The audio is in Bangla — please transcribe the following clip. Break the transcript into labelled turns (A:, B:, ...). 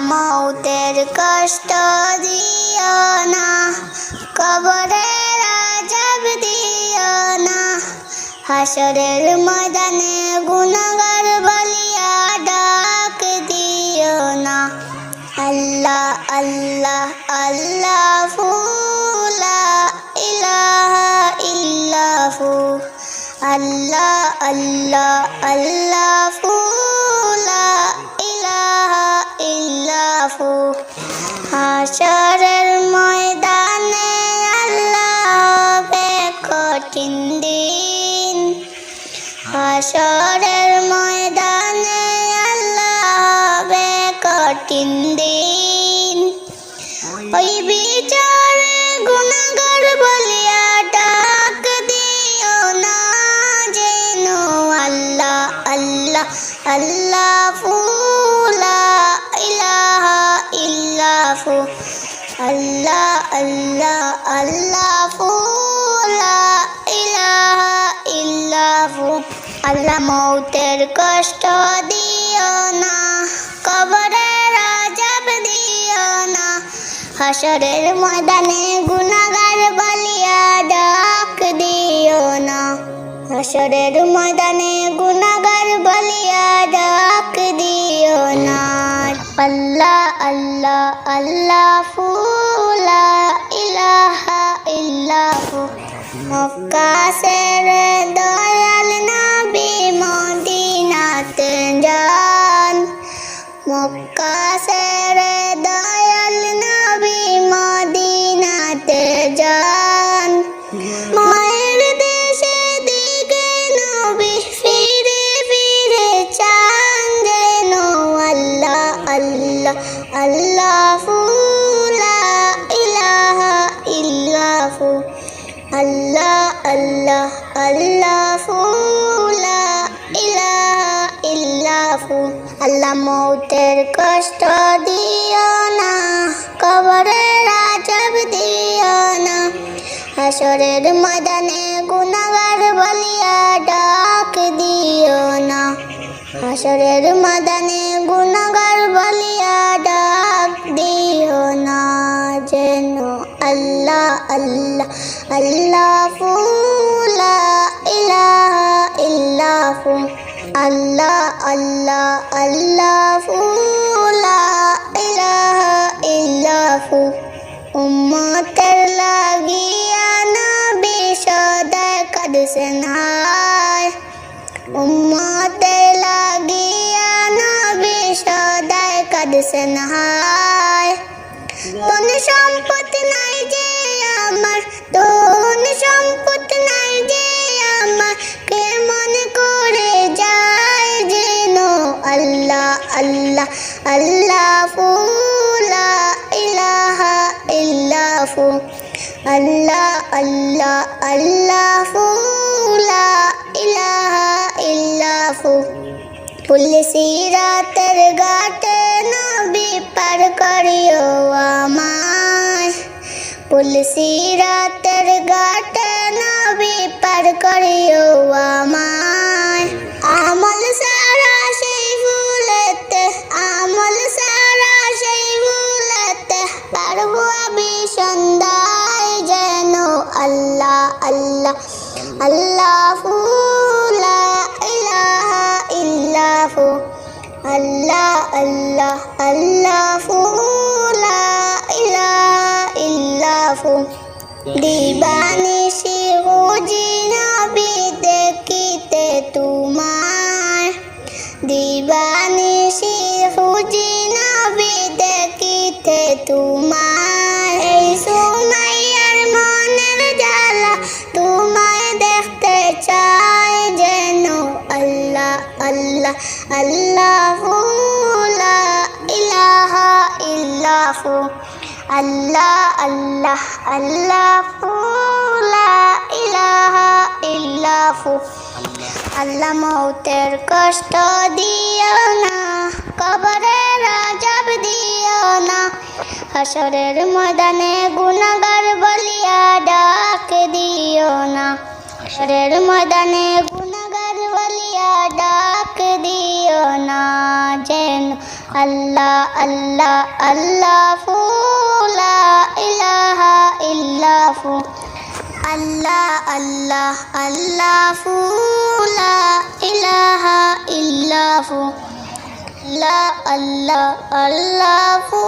A: মৌতের কষ্ট দিও না, কবরের আযাব দিও না, হাসরের ময়দানে গুনাহগার বলিয়া ডাক দিও না। আল্লাহ আল্লাহ আল্লাহু লা ইলাহা ইল্লাহু, আল্লাহ আল্লাহ আল্লাহু লা ইলাহা ইল্লাহু। হাসরের ময়দানে আল্লাহ হবে কঠিন দিন, হাসরের ময়দানে আল্লাহ হবে কঠিন দিন। ওই বিচারে গুনাহগার বলিয়া ডাক দিও না যেন, আল্লাহ আল্লাহ আল্লাহু লা ইলাহা ইল্লাহু, আল্লাহ আল্লাহ আল্লাহু লা ইলাহা ইল্লাহু। আল্লাহ মৌতের কষ্ট দিও না, কবরের আযাব দিও না, হাসরের ময়দানে গুনাহগার বলিয়া ডাক দিও না, হাসরের ময়দানে গুনাহগার বলিয়া ডাক দিও না। আল্লাহ আল্লাহ আল্লাহু লা ইলাহা ইল্লাহু। মক্কা ছেড়ে দয়াল নবী মদিনাতে যান, মক্কা ছেড়ে দয়াল নবী মদিনাতে যান। মায়ের দেশে দিকে নবী ফিরে ফিরে চান যেন, আল্লাহ আল্লাহ আল্লাহু লা ইলাহা ইল্লাহু, আল্লাহ আল্লাহ আল্লাহু লা ইলাহা ইল্লাহু। আল্লাহ মৌতের কষ্ট দিও না, কবরের আযাব দিও না, হাসরের ময়দানে গুনাহগার বলিয়া ডাক দিও না, হাসরের ময়দানে গুনাহগার বলিয়া ডাক দিও না যেন, আল্লাহ আল্লাহ আল্লাহু লা ইলাহা ইল্লাহু, আল্লাহ আল্লাহ আল্লাহু লা ইলাহা ইল্লাহু। উম্মতের লাগিয়া নবী সদাই কাঁদছেন হায়, উম্মতের লাগিয়া নবী সদাই কাঁদছেন হায়। ধন সম্পদ নাই যে আমার, ধন সম্পদ নাই যে আমার, কেমন করে যায় যেন, আল্লাহ আল্লাহ আল্লাহু লা ইলাহা ইল্লাহু, আল্লাহ আল্লাহ আল্লাহু লা ইলাহা ইল্লাহু। পুলসিরাতের ঘাটে নবী পার করিও আমায়, পুলসিরাতের ঘাটে নবী পার করিও আমায়। আমল সারা সেই ভুলেতে, আমল সারা সেই ভুলেতে পারবো আমি সন্ধ্যায় যেন, আল্লাহ আল্লাহ আল্লাহু লা ইলাহা ইল্লাহু, আল্লাহ আল্লাহ আল্লাহু লা ইলাহা ইল্লাহু। দিবানিশি খুঁজি নবী দেখিতে তোমার, দিবানিশি খুঁজি নবী দেখিতে তোমার। এই সুমাইয়ার মনের জ্বালা তোমায় দেখতে চাই যেন, আল্লাহ আল্লাহ আল্লাহু লা ইলাহা ইল্লাহু, আল্লাহ আল্লাহ আল্লাহু লা ইলাহা ইল্লাহু। আল্লাহ মৌতের কষ্ট দিও না, কবরের আযাব দিও না, হাসরের ময়দানে গুনাহগার বলিয়া ডাক দিও না, হাসরের ময়দানে গুনাহগার বলিয়া ডাক দিও না যেন, আল্লাহ আল্লাহ আল্লাহু লা ইলাহা ইল্লাহু আল্লাহ আল্লাহ আল্লাহু লা ইলাহা ইল্লাহু আল্লাহ আল্লাহ আল্লাহু